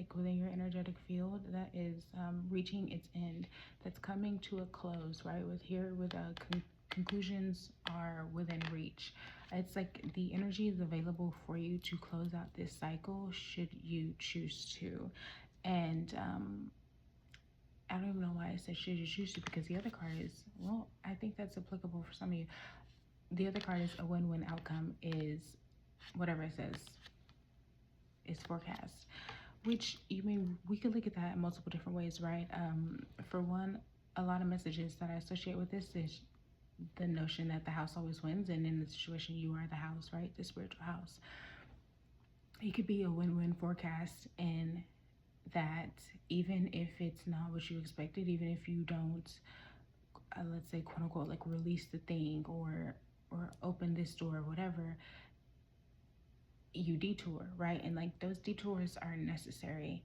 like within your energetic field that is reaching its end, that's coming to a close, right? With here, with conclusions are within reach. It's like the energy is available for you to close out this cycle should you choose to. And I don't even know why I said should you choose to, because the other card is, well, I think that's applicable for some of you. The other card is a win-win outcome, is whatever it says is forecast, which, you mean, we could look at that in multiple different ways, right? For one, a lot of messages that I associate with this is the notion that the house always wins, and in the situation you are the house, right? The spiritual house. It could be a win-win forecast in that even if it's not what you expected, even if you don't, let's say, quote unquote, like release the thing or open this door or whatever, you detour, right? And like those detours are necessary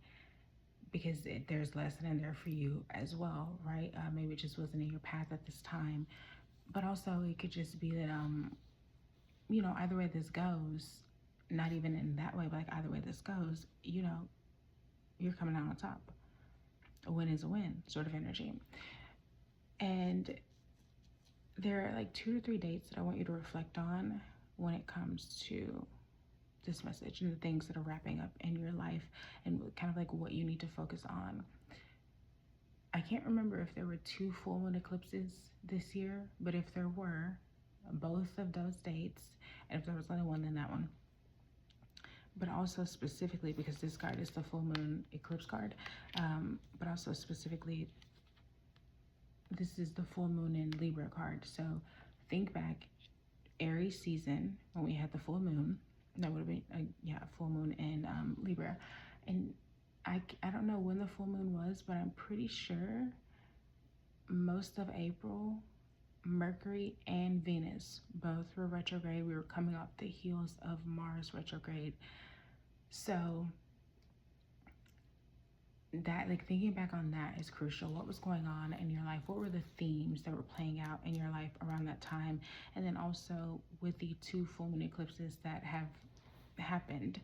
because there's lesson in there for you as well, right? Maybe it just wasn't in your path at this time, but also it could just be that either way this goes, not even in that way, but like either way this goes, you're coming out on top. A win is a win sort of energy. And there are like 2 to 3 dates that I want you to reflect on when it comes to this message and the things that are wrapping up in your life and kind of like what you need to focus on. I can't remember if there were 2 full moon eclipses this year, but if there were, both of those dates, and if there was only one, then that one. But also specifically, because this card is the full moon eclipse card, but also specifically, this is the full moon in Libra card. So think back, Aries season, when we had the full moon, that would have been a full moon in Libra. And I don't know when the full moon was, but I'm pretty sure most of April, Mercury and Venus both were retrograde. We were coming off the heels of Mars retrograde. So that, like, thinking back on that is crucial. What was going on in your life? What were the themes that were playing out in your life around that time? And then also with the 2 full moon eclipses that have happened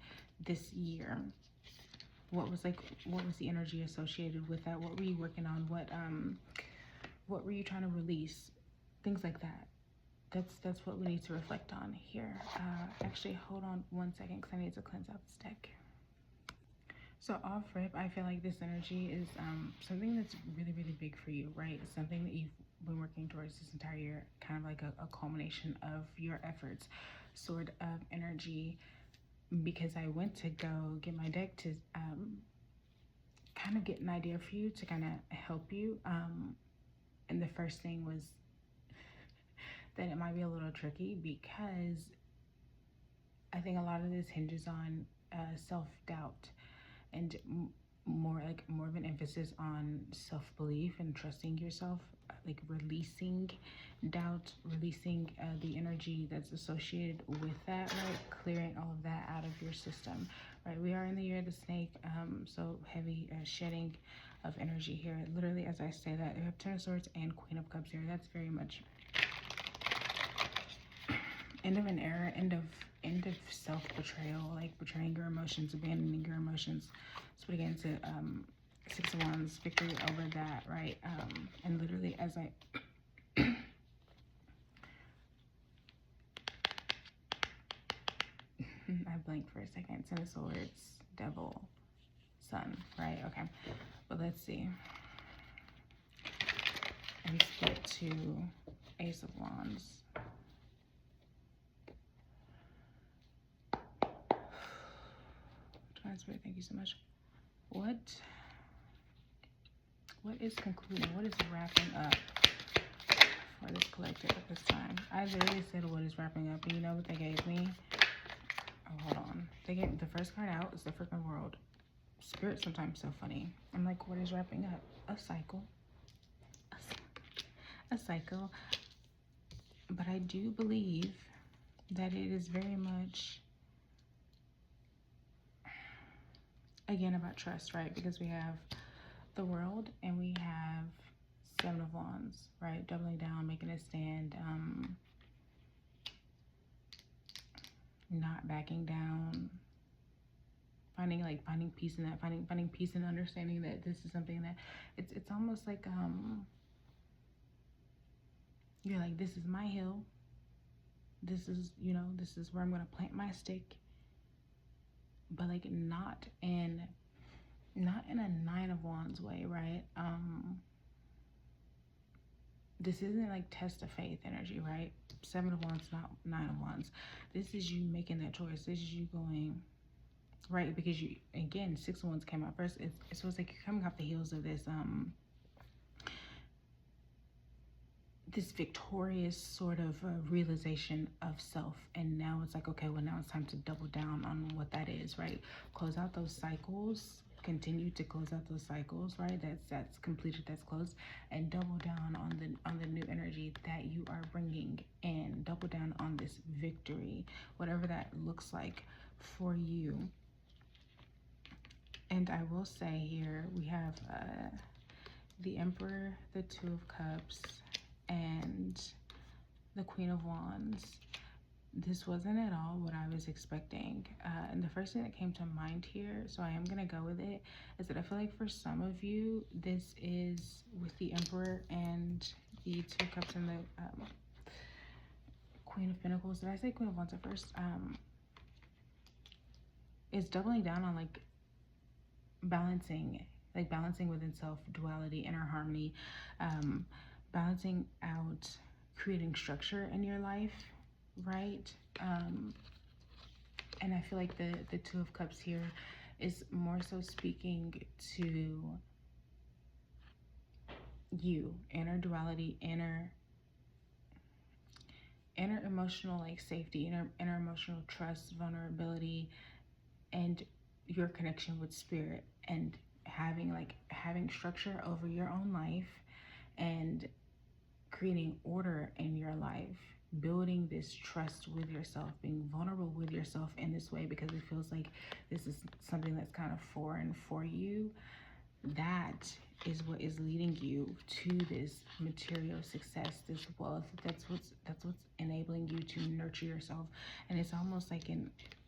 this year, what was the energy associated with that? What were you working on? What were you trying to release? Things like that. That's what we need to reflect on here. Actually, hold on one second, because I need to cleanse out this deck. So off rip, I feel like this energy is something that's really, really big for you, right? It's something that you've been working towards this entire year, kind of like a culmination of your efforts sort of energy. Because I went to go get my deck to kind of get an idea for you, to kind of help you. And the first thing was that it might be a little tricky, because I think a lot of this hinges on self-doubt and more of an emphasis on self-belief and trusting yourself, like releasing doubt, releasing the energy that's associated with that, right? Clearing all of that out of your system, right? We are in the year of the snake, so heavy shedding of energy here. Literally, as I say that, we have 10 of Swords and Queen of Cups here. That's very much end of an era, end of self-betrayal, like betraying your emotions, abandoning your emotions. So we get into 6 of Wands, victory over that, right? And literally, as I I blanked for a second. 10 of Swords, Devil, Sun, right? Okay, but let's see. And skip to Ace of Wands. Spirit, thank you so much. What is concluding? What is wrapping up for this collective at this time? I literally said what is wrapping up, and you know what they gave me? Oh, hold on. They gave the first card out is the freaking World. Spirit sometimes so funny. I'm like, what is wrapping up? A cycle. A cycle. But I do believe that it is very much, again, about trust, right? Because we have the World and we have 7 of Wands, right? Doubling down, making a stand, not backing down, finding peace in that, finding peace and understanding that this is something that it's almost like you're like, this is my hill, this is, you know, this is where I'm gonna plant my stick, but like not in a Nine of Wands way, right? This isn't like test of faith energy, right? Seven of Wands, not Nine of Wands. This is you making that choice. This is you going, right? Because you, again, Six of Wands came out first. It's like you're coming off the heels of this victorious sort of realization of self, and now it's like, okay, well, now it's time to double down on what that is, right? Close out those cycles, continue to close out those cycles, right? That's completed, that's closed, and double down on the new energy that you are bringing in. Double down on this victory, whatever that looks like for you. And I will say here, we have the Emperor, the Two of Cups, and the Queen of Wands. This wasn't at all what I was expecting. And the first thing that came to mind here, so I am going to go with it, is that I feel like for some of you, this is with the Emperor and the Two of Cups and the Queen of Pentacles. Did I say Queen of Wands at first? It's doubling down on like balancing within self, duality, inner harmony, balancing out, creating structure in your life, right? And I feel like the Two of Cups here is more so speaking to you, inner duality, inner emotional like safety, inner emotional trust, vulnerability, and your connection with spirit, and having structure over your own life, and creating order in your life, building this trust with yourself, being vulnerable with yourself in this way, because it feels like this is something that's kind of foreign for you. That is what is leading you to this material success, this wealth. That's what's enabling you to nurture yourself. And it's almost like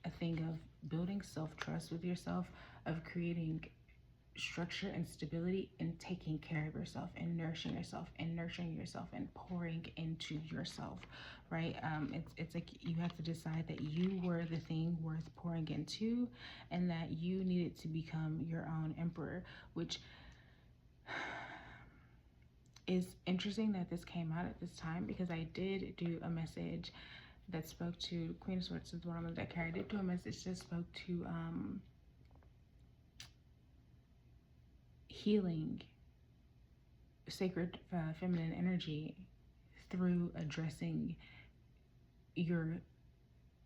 a thing of building self-trust with yourself, of creating structure and stability, and taking care of yourself, and nourishing yourself, and nurturing yourself, and pouring into yourself, right? It's like you have to decide that you were the thing worth pouring into, and that you needed to become your own emperor, which is interesting that this came out at this time, because I did do a message that spoke to Queen of Swords, is the one on the deck here. I did do a message that spoke to healing sacred feminine energy through addressing your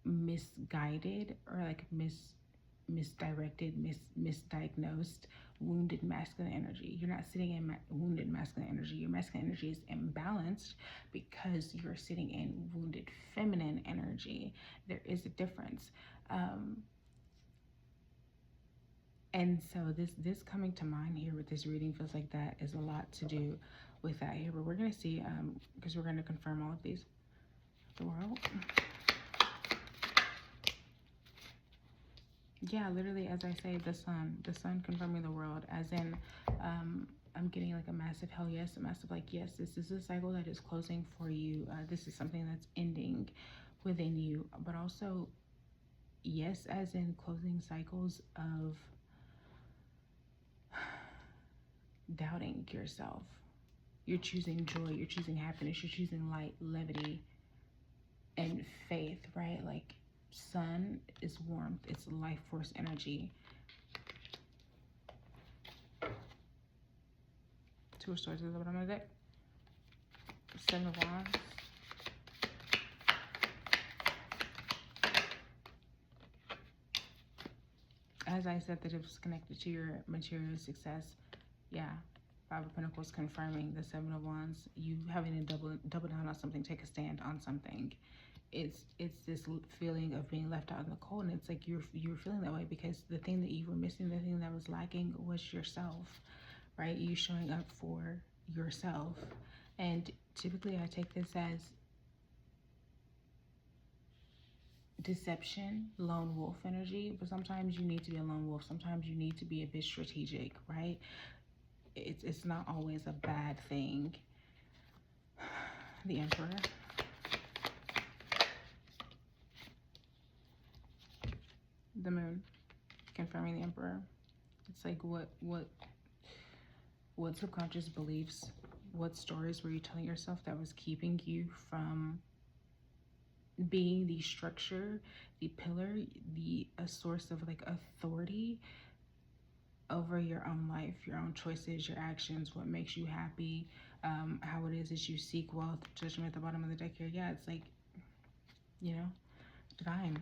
misguided, or like misdirected, misdiagnosed wounded masculine energy. You're not sitting in wounded masculine energy. Your masculine energy is imbalanced because you're sitting in wounded feminine energy. There is a difference. And so this coming to mind here with this reading feels like that is a lot to do with that here. But we're going to see, because we're going to confirm all of these. The World. Yeah, literally, as I say, the sun confirming the World, as in, I'm getting like a massive hell yes, a massive like yes, this is a cycle that is closing for you. This is something that's ending within you, but also yes, as in closing cycles of doubting yourself. You're choosing joy, you're choosing happiness, you're choosing light, levity, and faith, right? Like, sun is warmth, it's life force energy. Two of Swords is the bottom of the deck. Seven of Wands. As I said, that it was connected to your material success. Yeah. Five of Pentacles confirming the Seven of Wands. You having to double down on something, take a stand on something. It's this feeling of being left out in the cold, and it's like you're feeling that way because the thing that you were missing, the thing that was lacking, was yourself, right? You showing up for yourself. And typically I take this as deception, lone wolf energy, but sometimes you need to be a lone wolf. Sometimes you need to be a bit strategic, right? It's not always a bad thing. The Emperor. The Moon, confirming the Emperor. It's like what subconscious beliefs, what stories were you telling yourself that was keeping you from being the structure, the pillar, a source of like authority over your own life, your own choices, your actions, what makes you happy, how it is that you seek wealth. Judgment at the bottom of the deck here. Yeah, it's like, you know, divine.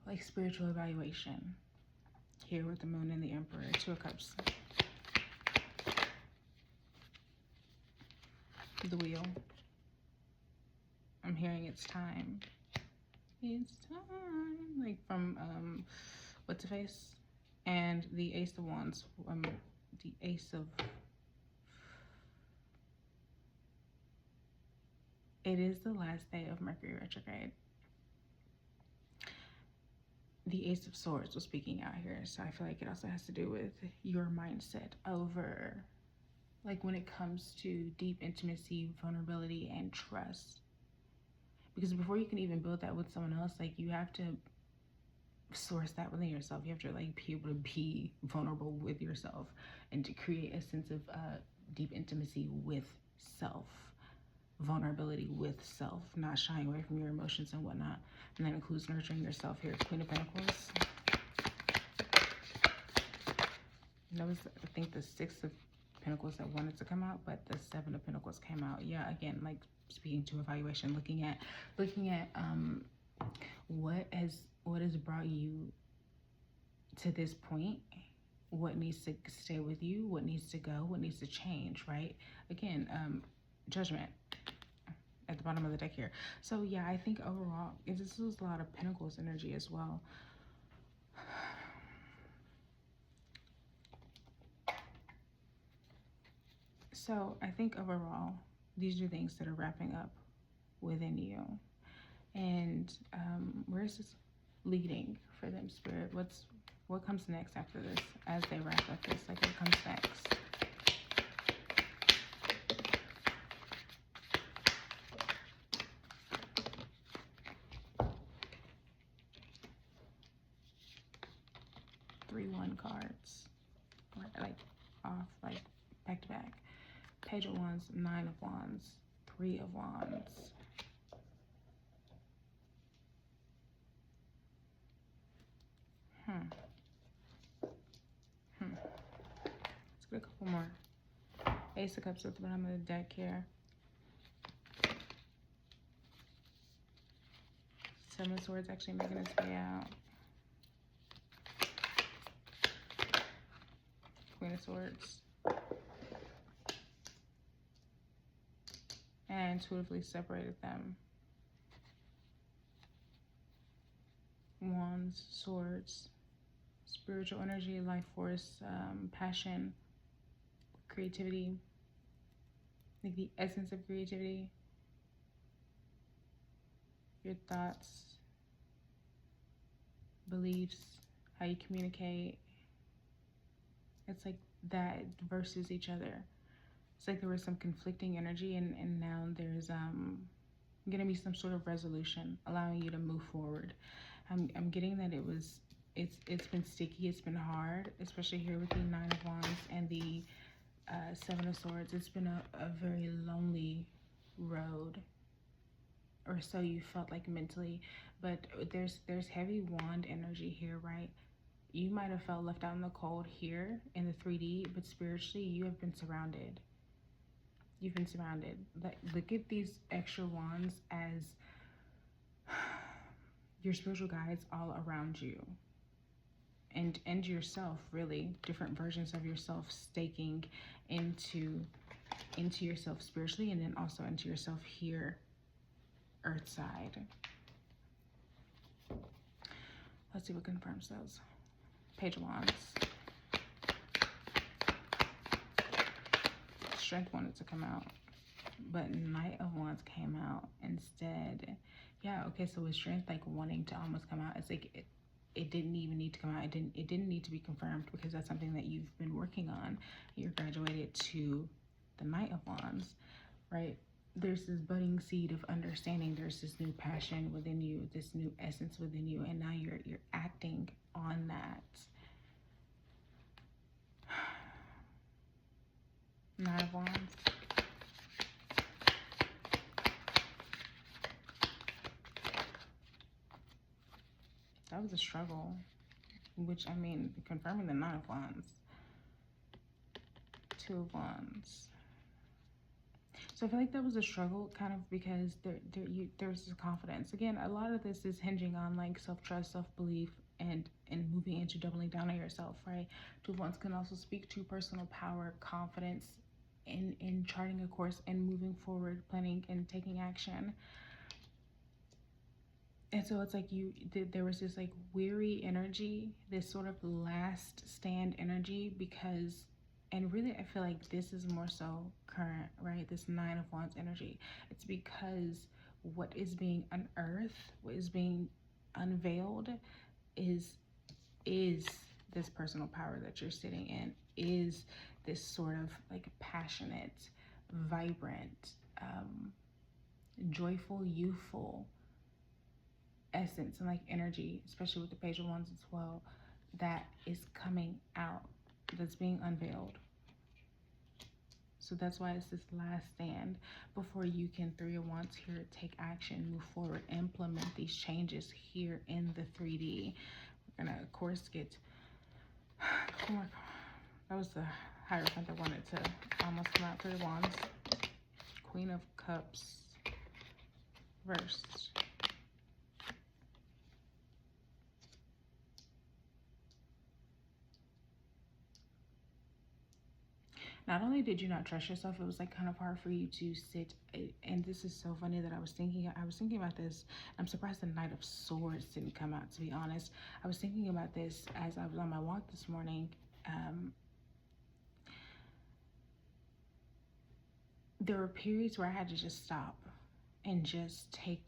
Like spiritual evaluation. Here with the Moon and the Emperor. Two of Cups. The Wheel. I'm hearing it's time. It's time. Like from what's the face? And the Ace of Wands. The Ace of... It is the last day of Mercury retrograde. The Ace of Swords was speaking out here, so I feel like it also has to do with your mindset over, like, when it comes to deep intimacy, vulnerability, and trust. Because before you can even build that with someone else, like, you have to source that within yourself. You have to, like, be able to be vulnerable with yourself and to create a sense of deep intimacy with self. Vulnerability with self, not shying away from your emotions and whatnot. And that includes nurturing yourself here. Queen of Pentacles. That was, I think, the Six of Pentacles that wanted to come out, but the Seven of Pentacles came out. Yeah, again, like speaking to evaluation, looking at what has brought you to this point, what needs to stay with you, what needs to go, what needs to change, right? Again, Judgment at the bottom of the deck here. So yeah, I think overall, this is a lot of Pentacles energy as well. So I think overall, these are things that are wrapping up within you. And where is this leading for them, Spirit? What comes next after this as they wrap up this? Like, what comes next? Three one cards, like off, like back to back. Page of Wands, Nine of Wands, Three of Wands. Let's get a couple more. Ace of Cups at the bottom of the deck here. Seven of Swords actually making its way out. Queen of Swords. And intuitively separated them. Wands, Swords, spiritual energy, life force, passion, creativity, like the essence of creativity, your thoughts, beliefs, how you communicate. It's like that versus each other. It's like there was some conflicting energy, and now there's gonna be some sort of resolution allowing you to move forward. I'm getting that it's been sticky, it's been hard, especially here with the Nine of Wands and the Seven of Swords. It's been a very lonely road, or so you felt like mentally. But there's heavy wand energy here, right? You might have felt left out in the cold here in the 3D, but spiritually you have been surrounded. You've been surrounded. Like, look at these extra wands as your spiritual guides all around you, and yourself, really different versions of yourself staking into yourself spiritually, and then also into yourself here earth side. Let's see what confirms those. Page of Wands. Strength wanted to come out. but Knight of Wands came out instead. Yeah, okay, so with Strength like wanting to almost come out, it's like it didn't even need to come out. It didn't need to be confirmed because that's something that you've been working on. You're graduated to the Knight of Wands, right? There's this budding seed of understanding. There's this new passion within you, this new essence within you, and now you're acting on that. Nine of Wands. That was a struggle, which, I mean, confirming the Nine of Wands. Two of Wands. So I feel like that was a struggle, kind of, because there's this confidence. Again, a lot of this is hinging on like self-trust, self-belief, and moving into doubling down on yourself, right? Two of Wands can also speak to personal power, confidence, in charting a course and moving forward, planning and taking action. And so it's like there was this like weary energy, this sort of last stand energy, because, and really I feel like this is more so current, right? This Nine of Wands energy. It's because what is being unearthed, what is being unveiled is this personal power that you're sitting in, is this sort of like passionate, vibrant, joyful, youthful essence and like energy, especially with the Page of Wands as well, that is coming out, that's being unveiled. So that's why it's this last stand before you can, Three of Wands here, take action, move forward, implement these changes here in the 3D. We're gonna of course get, oh my god, that was the Hierophant that wanted to almost come out. Three of Wands, Queen of Cups reversed. Not only did you not trust yourself, it was like kind of hard for you to sit. And this is so funny that I was thinking about this. I'm surprised the Knight of Swords didn't come out, to be honest. I was thinking about this as I was on my walk this morning. There were periods where I had to just stop and just take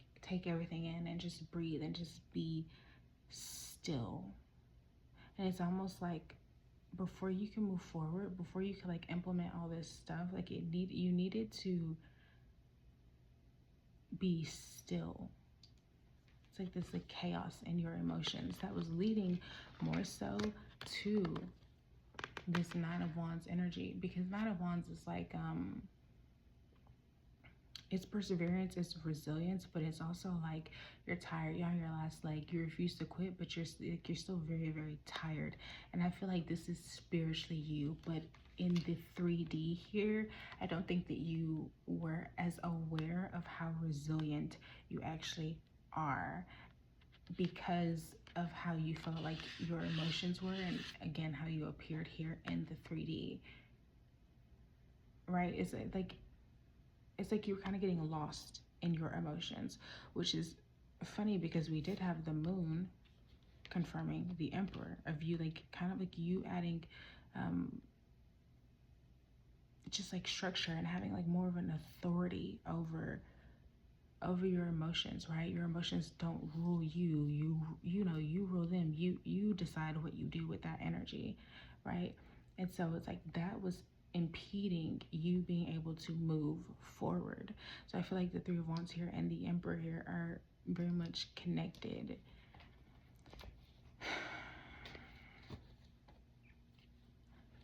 everything in and just breathe and just be still. And it's almost like before you can move forward, before you can like implement all this stuff, like you needed to be still. It's like this like chaos in your emotions that was leading more so to this Nine of Wands energy, because Nine of Wands is like it's perseverance, it's resilience, but it's also like you're tired, you're on your last leg, you refuse to quit, but you're still very, very tired. And I feel like this is spiritually you, but in the 3D here, I don't think that you were as aware of how resilient you actually are, because of how you felt like your emotions were, and again how you appeared here in the 3D, right? It's like you're kind of getting lost in your emotions, which is funny because we did have the Moon confirming the Emperor, of you like kind of like you adding just like structure and having like more of an authority over your emotions, right? Your emotions don't rule you. You know, you rule them. You decide what you do with that energy, right? And so it's like that was impeding you being able to move forward. So I feel like the Three of Wands here and the Emperor here are very much connected.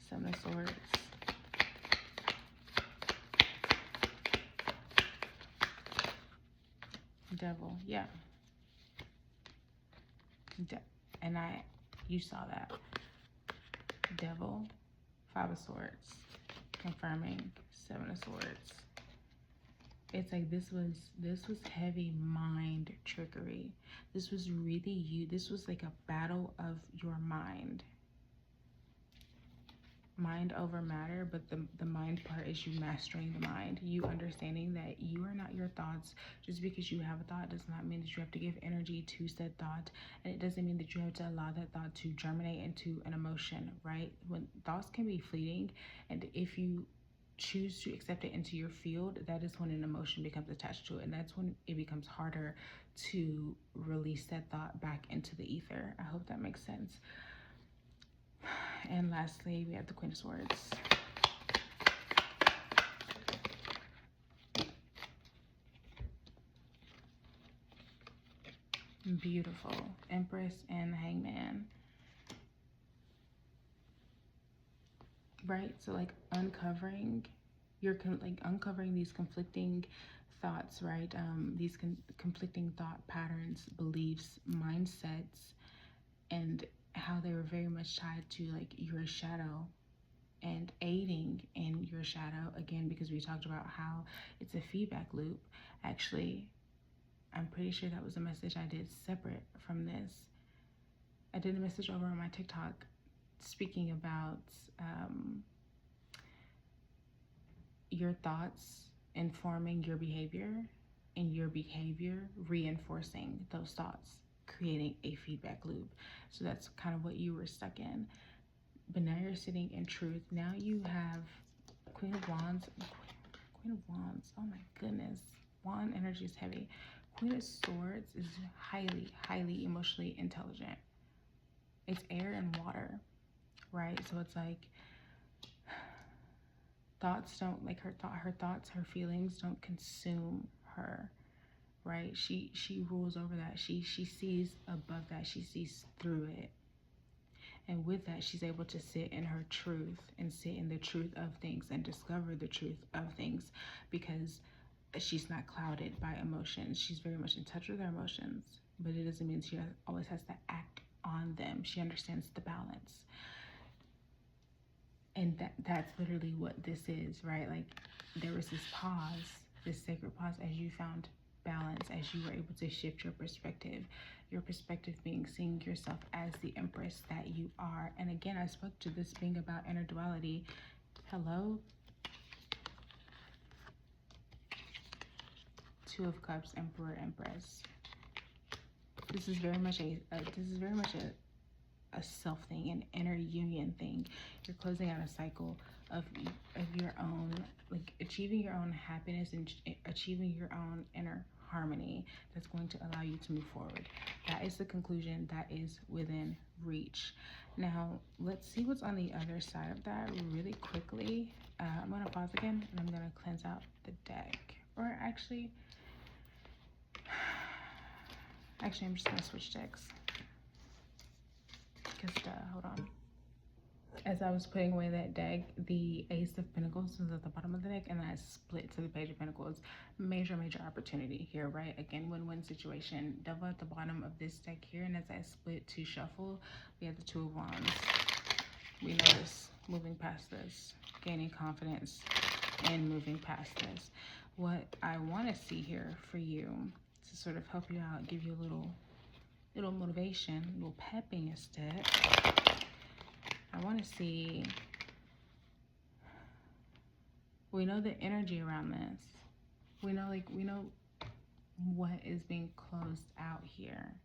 Seven of Swords. Devil, yeah. And you saw that. Devil, Five of Swords, confirming Seven of Swords. It's like this was heavy mind trickery. This was really you. This was like a battle of your mind over matter, but the mind part is you mastering the mind, you understanding that you are not your thoughts. Just because you have a thought does not mean that you have to give energy to said thought, and it doesn't mean that you have to allow that thought to germinate into an emotion, right? When thoughts can be fleeting, and if you choose to accept it into your field, that is when an emotion becomes attached to it. And that's when it becomes harder to release that thought back into the ether. I hope that makes sense. And lastly, we have the Queen of Swords. Beautiful. Empress and the Hangman. Right? So like uncovering, uncovering these conflicting thoughts, right? These conflicting thought patterns, beliefs, mindsets, and how they were very much tied to like your shadow and aiding in your shadow, again, because we talked about how it's a feedback loop. Actually, I'm pretty sure that was a message I did separate from this. I did a message over on my TikTok speaking about your thoughts informing your behavior, and your behavior reinforcing those thoughts, creating a feedback loop. So that's kind of what you were stuck in. But now you're sitting in truth. Now you have Queen of Wands. Queen of Wands. Oh my goodness. Wand energy is heavy. Queen of Swords is highly, highly emotionally intelligent. It's air and water, right? So it's like thoughts don't, like her thoughts, her feelings don't consume her, right? She rules over that. She sees above that. She sees through it. And with that, she's able to sit in her truth and sit in the truth of things and discover the truth of things, because she's not clouded by emotions. She's very much in touch with her emotions, but it doesn't mean she always has to act on them. She understands the balance. And that's literally what this is, right? Like there was this pause, this sacred pause, as you found balance, as you were able to shift your perspective being seeing yourself as the Empress that you are. And again, I spoke to this being about inner duality. Hello. Two of Cups, Emperor, Empress. This is very much a self thing, an inner union thing. You're closing out a cycle of your own, like achieving your own happiness and achieving your own inner harmony that's going to allow you to move forward. That is the conclusion that is within reach. Now let's see what's on the other side of that really quickly. I'm gonna pause again and I'm gonna cleanse out the deck, or actually I'm just gonna switch decks. Because hold on. As I was putting away that deck, the Ace of Pentacles was at the bottom of the deck, and then I split to the Page of Pentacles. Major opportunity here, right? Again, win-win situation. Devil at the bottom of this deck here, and as I split to shuffle, we have the Two of Wands. We know this, moving past this, gaining confidence, and moving past this. What I want to see here for you to sort of help you out, give you a little motivation, a little pep in your step. I want to see, we know the energy around this. We know what is being closed out here,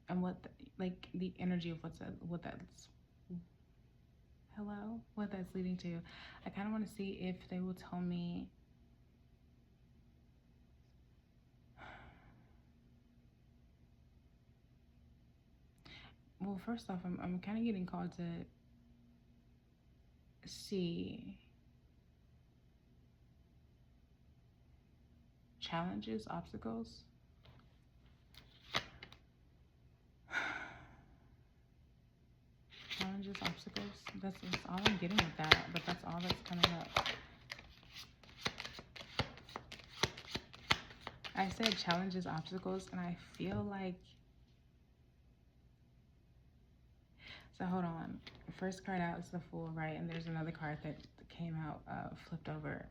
and what the energy of what that's leading to. I kind of want to see if they will tell me well, first off, I'm kind of getting called to see challenges, obstacles. Challenges, obstacles. That's all I'm getting with that, but that's all that's coming up. I said challenges, obstacles, and I feel like, so hold on. First card out is the Fool, right? And there's another card that came out flipped over.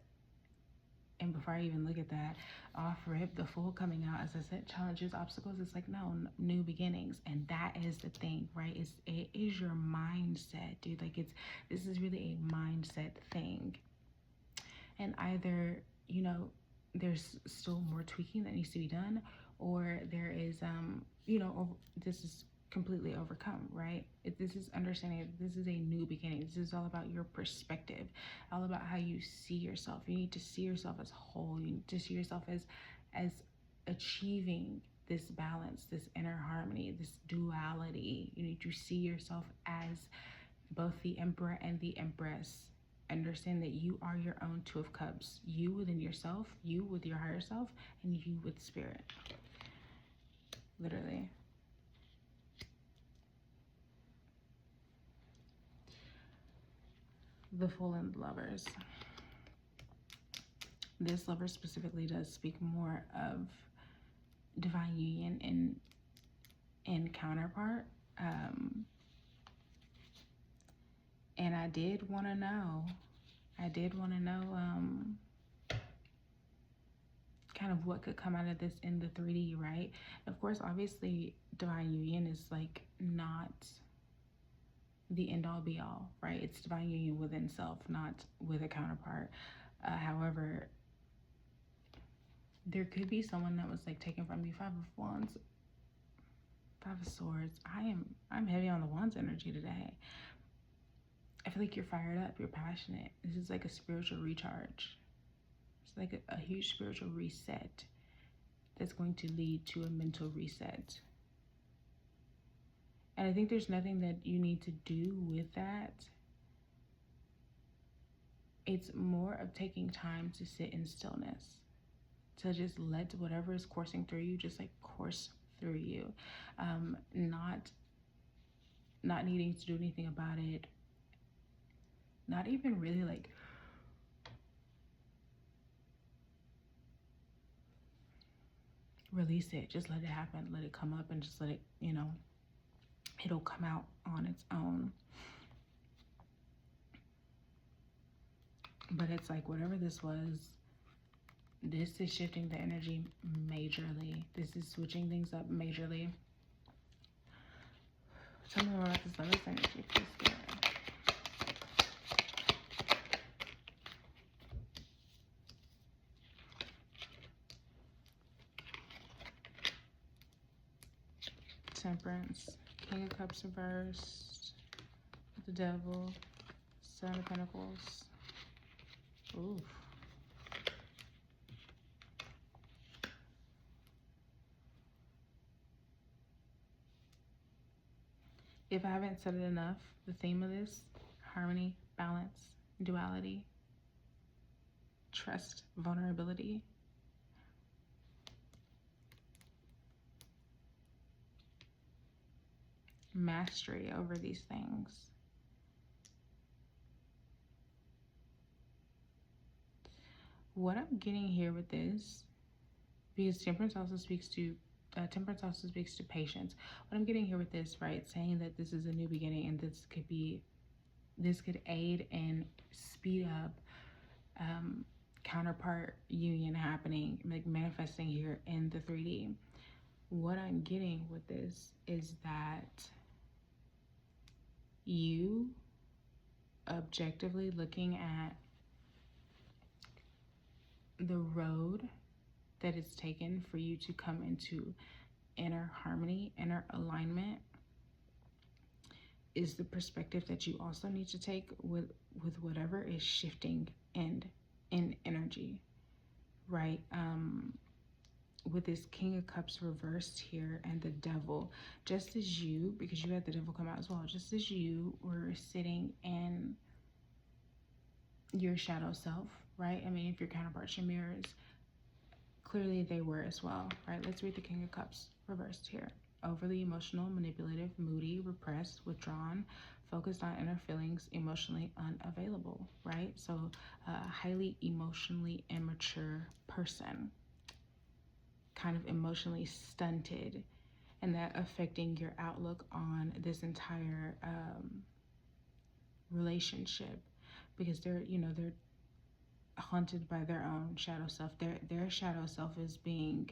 And before I even look at that, off rip, the Fool coming out, as I said, challenges, obstacles. It's like, no, new beginnings. And that is the thing, right? It is your mindset, dude. Like this is really a mindset thing. And either, there's still more tweaking that needs to be done, or there is, or this is completely overcome, right? This is understanding that this is a new beginning. This is all about your perspective, all about how you see yourself. You need to see yourself as whole. You need to see yourself as achieving this balance, this inner harmony, this duality. You need to see yourself as both the emperor and the empress. Understand that you are your own two of cups, you within yourself, you with your higher self, and you with spirit. Literally. The fallen lovers. This lover specifically does speak more of divine union in counterpart. And I did want to know kind of what could come out of this in the 3D, right? Of course, obviously, divine union is like not the end all be all, right? It's divine union within self, not with a counterpart. However, there could be someone that was like taken from you. 5 of Wands, 5 of Swords. I'm heavy on the Wands energy today. I feel like you're fired up, you're passionate. This is like a spiritual recharge. It's like a huge spiritual reset that's going to lead to a mental reset. And I think there's nothing that you need to do with that. It's more of taking time to sit in stillness, to just let whatever is coursing through you just like course through you. Not needing to do anything about it. Not even really like release it. Just let it happen. Let it come up and just let it, it'll come out on its own. But it's like whatever this was, this is shifting the energy majorly. This is switching things up majorly. Tell me more about this lover's energy, please, Spirit. Temperance, King of Cups reversed, the Devil, 7 of Pentacles. Ooh. If I haven't said it enough, the theme of this: harmony, balance, duality, trust, vulnerability. Mastery over these things. What I'm getting here with this, because temperance also speaks to patience. What I'm getting here with this, right, saying that this is a new beginning and this could aid and speed up counterpart union happening, like manifesting here in the 3D. What I'm getting with this is that you objectively looking at the road that it's taken for you to come into inner harmony, inner alignment, is the perspective that you also need to take with whatever is shifting in energy, right? With this King of Cups reversed here and the Devil, just as you, because you had the Devil come out as well, just as you were sitting in your shadow self, right? I mean, if your counterparts, your mirrors, clearly they were as well, right? Let's read the King of Cups reversed here. Overly emotional, manipulative, moody, repressed, withdrawn, focused on inner feelings, emotionally unavailable, right? So a highly emotionally immature person, kind of emotionally stunted, and that affecting your outlook on this entire relationship, because they're haunted by their own shadow self. Their shadow self is being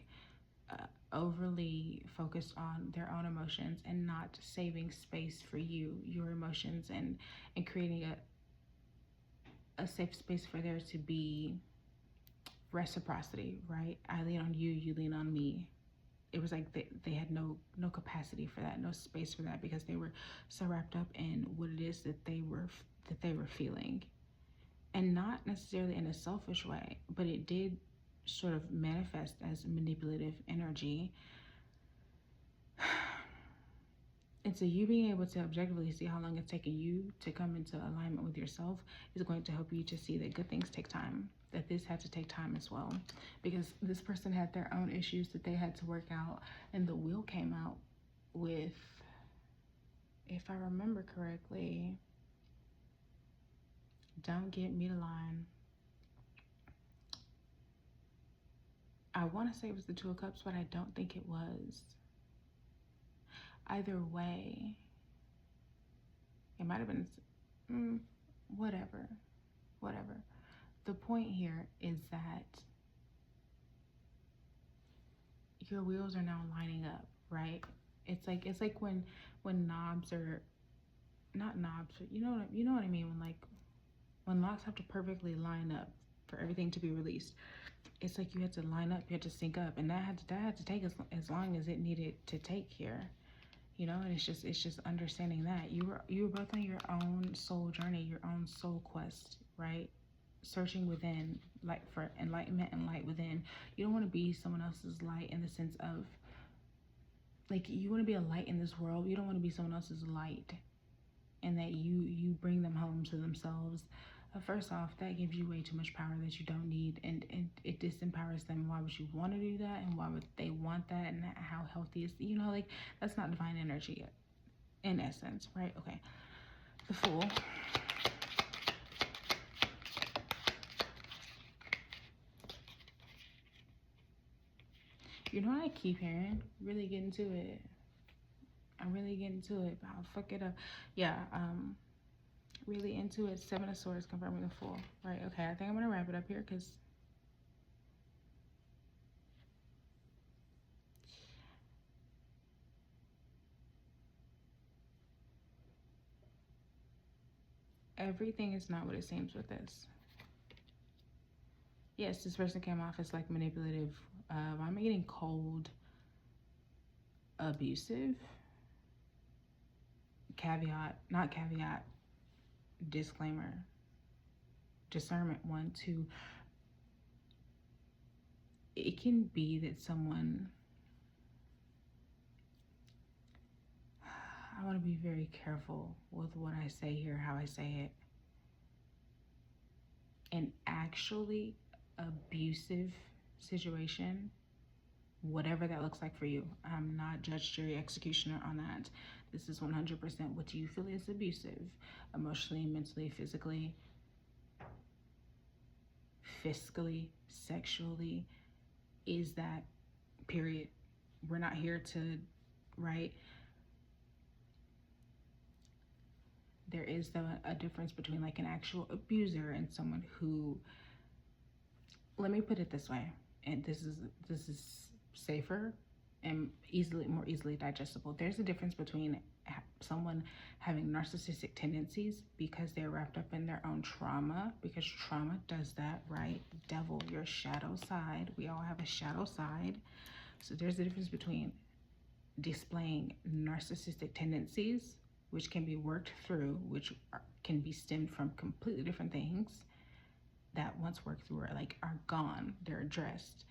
overly focused on their own emotions and not saving space for your emotions, and creating a safe space for there to be reciprocity, right? I lean on you, you lean on me. it was like they had no capacity for that, no space for that, because they were so wrapped up in what it is that they were feeling. And not necessarily in a selfish way, but it did sort of manifest as manipulative energy. And so you being able to objectively see how long it's taken you to come into alignment with yourself is going to help you to see that good things take time, that this had to take time as well, because this person had their own issues that they had to work out. And the wheel came out with, if I remember correctly, don't get me to line, I want to say it was the Two of Cups, but I don't think it was. Either way, it might have been, whatever. The point here is that your wheels are now lining up, right? It's like when knobs are, not knobs, but you know what I mean, when locks have to perfectly line up for everything to be released. It's like you had to line up, you had to sync up, and that had to take as long as it needed to take here. You know, and it's just understanding that you were both on your own soul journey, your own soul quest, right? Searching within, like, for enlightenment and light within. You don't want to be someone else's light in the sense of, like, you want to be a light in this world. You don't want to be someone else's light, and that you bring them home to themselves. First off, that gives you way too much power that you don't need, and it disempowers them. Why would you want to do that, and why would they want that, and how healthy is, you know, like, that's not divine energy in essence, right? Okay, the Fool. You know what I keep hearing? Really get into it. I'm really getting to it, but I'll fuck it up. Yeah, really into it. Seven of Swords confirming the Fool. Right, okay, I think I'm gonna wrap it up here, because everything is not what it seems with this. Yes, this person came off as like manipulative. I'm getting cold, abusive. Caveat, not caveat, disclaimer, discernment. 1, 2, it can be that someone, I want to be very careful with what I say here, how I say it. An actually abusive situation, whatever that looks like for you. I'm not judge, jury, executioner on that. This is 100% what you feel is abusive, emotionally, mentally, physically, fiscally, sexually, is that, period. We're not here to, right? There is a difference between like an actual abuser and someone who, let me put it this way, and this is safer and more easily digestible. There's a difference between someone having narcissistic tendencies because they're wrapped up in their own trauma, because trauma does that, right? Devil, your shadow side. We all have a shadow side. So there's a difference between displaying narcissistic tendencies, which can be worked through, which can be stemmed from completely different things that once worked through are gone, they're addressed,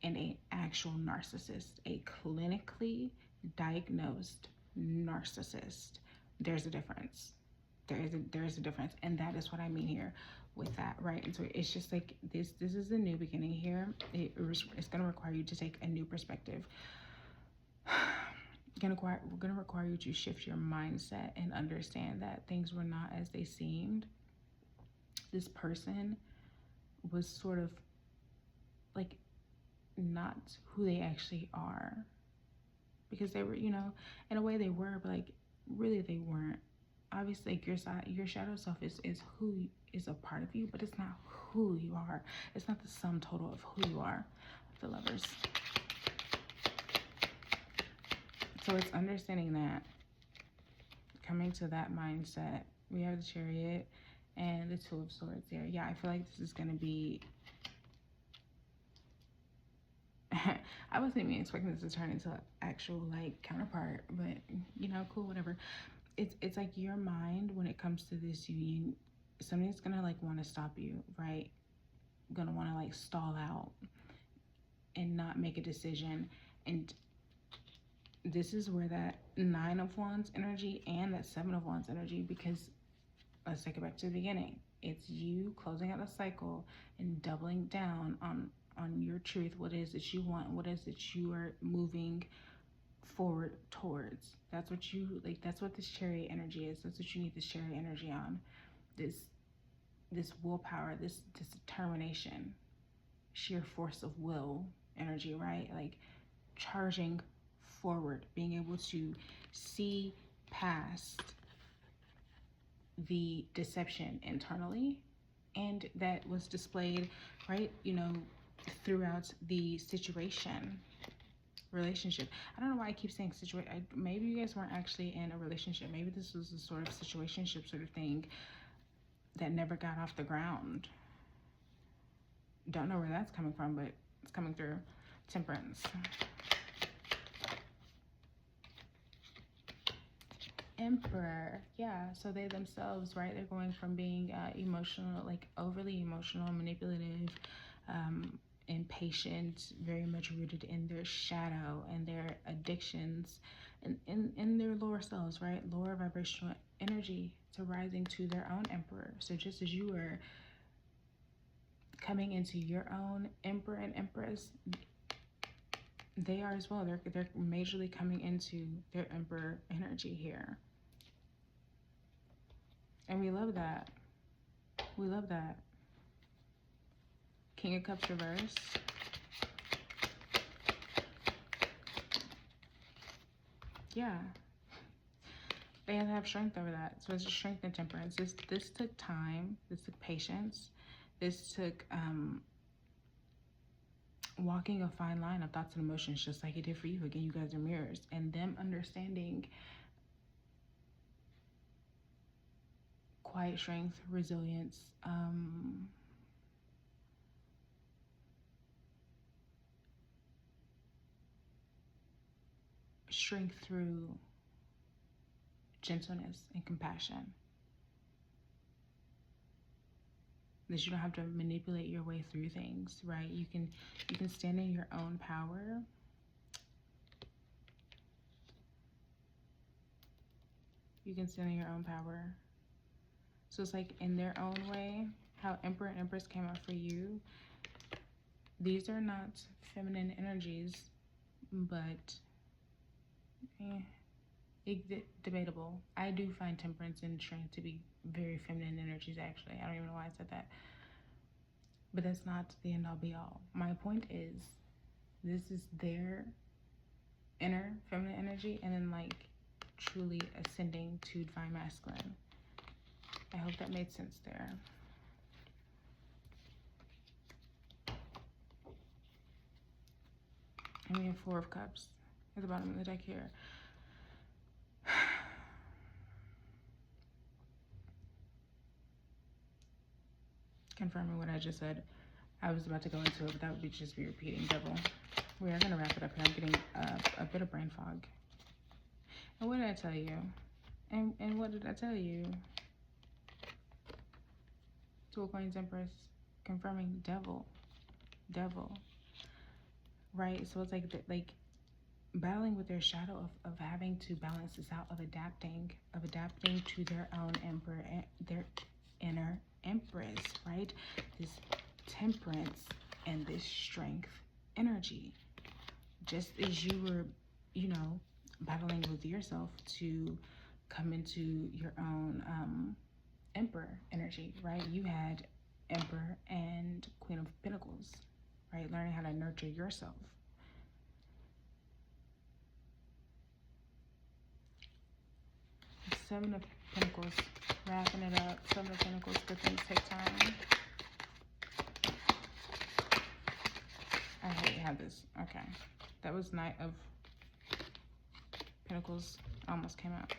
and an actual narcissist, a clinically diagnosed narcissist. There's a difference. There is a difference, and that is what I mean here with that, right? And so it's just like this is a new beginning here. It's going to require you to take a new perspective. We're going to require you to shift your mindset and understand that things were not as they seemed. This person was sort of like not who they actually are, because they were, you know, in a way they were, but like really they weren't. Obviously, like your shadow self is who is a part of you, but it's not who you are. It's not the sum total of who you are. The Lovers. So it's understanding that, coming to that mindset. We have the Chariot and the Two of Swords there. Yeah, I feel like this is going to be I wasn't even expecting this to turn into an actual like counterpart, but you know, cool, whatever. It's like your mind when it comes to this union, something's gonna like want to stop you, right? Gonna want to like stall out and not make a decision. And this is where that Nine of Wands energy and that Seven of Wands energy, because let's take it back to the beginning. It's you closing out a cycle and doubling down on your truth, what it is that you want, what it is that you are moving forward towards. That's what you like, that's what this Chariot energy is. That's what you need this Chariot energy on. This willpower, this determination, sheer force of will energy, right? Like charging forward, being able to see past the deception internally, and that was displayed, right, you know, throughout the relationship. I don't know why I keep saying situation. Maybe you guys weren't actually in a relationship. Maybe this was a sort of situationship sort of thing that never got off the ground. Don't know where that's coming from, but it's coming through. Temperance. Emperor. Yeah, so they themselves, right, they're going from being emotional, like overly emotional, manipulative, impatient, very much rooted in their shadow and their addictions and in their lower selves, right, lower vibrational energy, to rising to their own emperor. So just as you were coming into your own emperor and empress, they are as well. They're majorly coming into their emperor energy here. And we love that. We love that. King of Cups reverse. Yeah. They have to have strength over that. So it's just strength and temperance. This took time. This took patience. This took walking a fine line of thoughts and emotions, just like it did for you. Again, you guys are mirrors. And them understanding quiet strength, resilience, strength through gentleness and compassion. That you don't have to manipulate your way through things, right? You can stand in your own power. You can stand in your own power. So it's like in their own way, how Emperor and Empress came out for you. These are not feminine energies, but debatable. I do find temperance and strength to be very feminine energies, actually. I don't even know why I said that. But that's not the end all be all. My point is, this is their inner feminine energy, and then like truly ascending to divine masculine. I hope that made sense there. And we have Four of Cups at the bottom of the deck here. Confirming what I just said. I was about to go into it, but that would be just be repeating double. We are going to wrap it up here. I'm getting a bit of brain fog. And what did I tell you? And what did I tell you? Two of Coins, Empress, confirming devil, right? So it's like battling with their shadow of having to balance this out, of adapting to their own emperor, their inner empress, right? This temperance and this strength energy, just as you were, you know, battling with yourself to come into your own emperor energy, right? You had Emperor and Queen of Pentacles, right? Learning how to nurture yourself. Seven of Pentacles, wrapping it up. Seven of Pentacles, good things take time. I hate how this, okay. That was Knight of Pentacles, almost came out.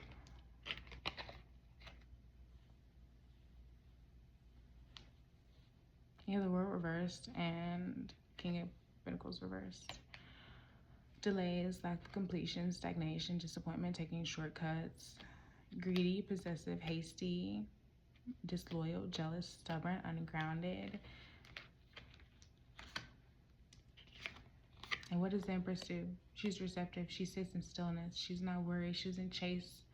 You have the World reversed and King of Pentacles reversed. Delays, lack of completion, stagnation, disappointment, taking shortcuts. Greedy, possessive, hasty, disloyal, jealous, stubborn, ungrounded. And what does the Empress do? She's receptive. She sits in stillness. She's not worried. She doesn't chase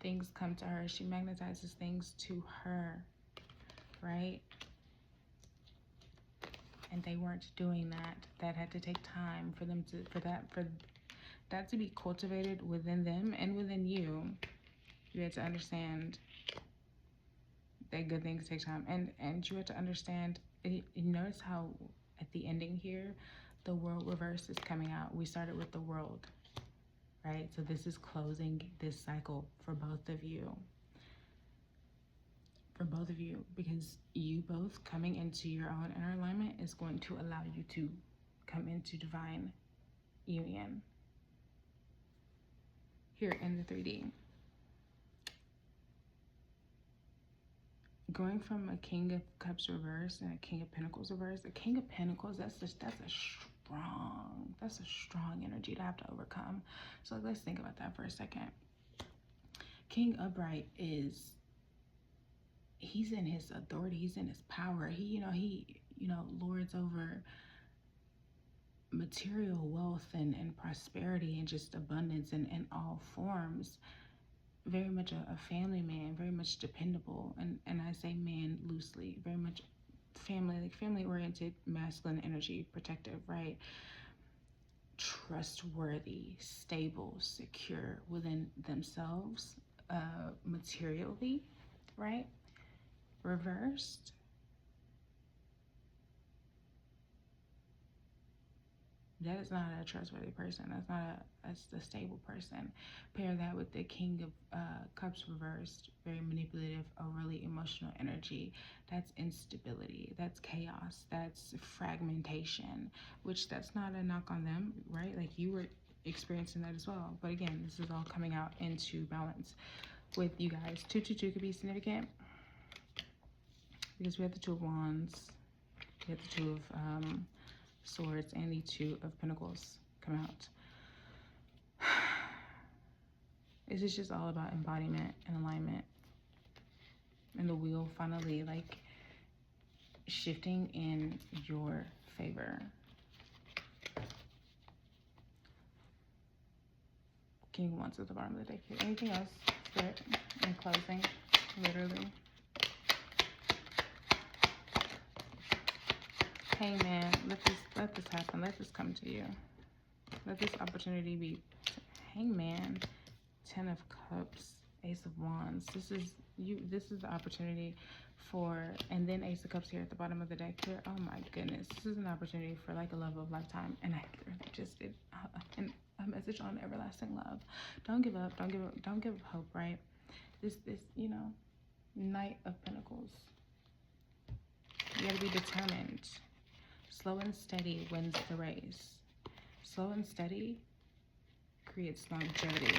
things come to her. She magnetizes things to her, right? And they weren't doing that. That had to take time for them to, for that to be cultivated within them and within you. You had to understand that good things take time, and you had to understand. You notice how at the ending here, the world reverse is coming out. We started with the world, right? So this is closing this cycle for both of you. For both of you, because you both coming into your own inner alignment is going to allow you to come into divine union here in the 3D. Going from a King of Cups reverse and a King of Pentacles reverse, a King of Pentacles, that's a strong energy to have to overcome. So let's think about that for a second. King upright is, he's in his authority, he's in his power. He lords over material wealth and prosperity and just abundance in all forms. Very much a family man, very much dependable, and I say man loosely, very much family, like family oriented, masculine energy, protective, right? Trustworthy, stable, secure within themselves, materially, right? Reversed, that is not a trustworthy person. That's a stable person. Pair that with the King of Cups reversed, very manipulative, overly emotional energy. That's instability. That's chaos. That's fragmentation, which that's not a knock on them, right? Like you were experiencing that as well. But again, this is all coming out into balance with you guys. 222 could be significant because we have the Two of Wands, we have the Two of Swords, and the Two of Pentacles come out. This is just all about embodiment and alignment, and the wheel finally like shifting in your favor. King of Wands at the bottom of the deck here. Anything else, Spirit, in closing? Literally. Hey man, let this happen. Let this come to you. Let this opportunity be. Hangman, 10 of Cups, Ace of Wands. This is you. This is the opportunity for, and then Ace of Cups here at the bottom of the deck here. Oh my goodness, this is an opportunity for like a love of lifetime. And I literally just did a message on everlasting love. Don't give up. Don't give up hope. Right? This Knight of Pentacles. You gotta be determined. Slow and steady wins the race. Slow and steady creates longevity.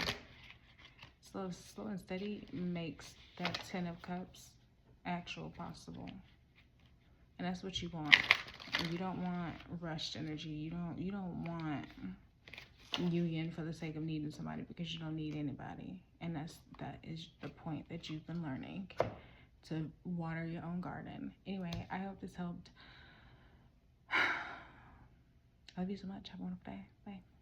Slow and steady makes that 10 of Cups actual possible. And that's what you want. You don't want rushed energy. You don't want union for the sake of needing somebody because you don't need anybody. And that is the point that you've been learning, to water your own garden. Anyway, I hope this helped. I love you so much. Have a wonderful day. Bye.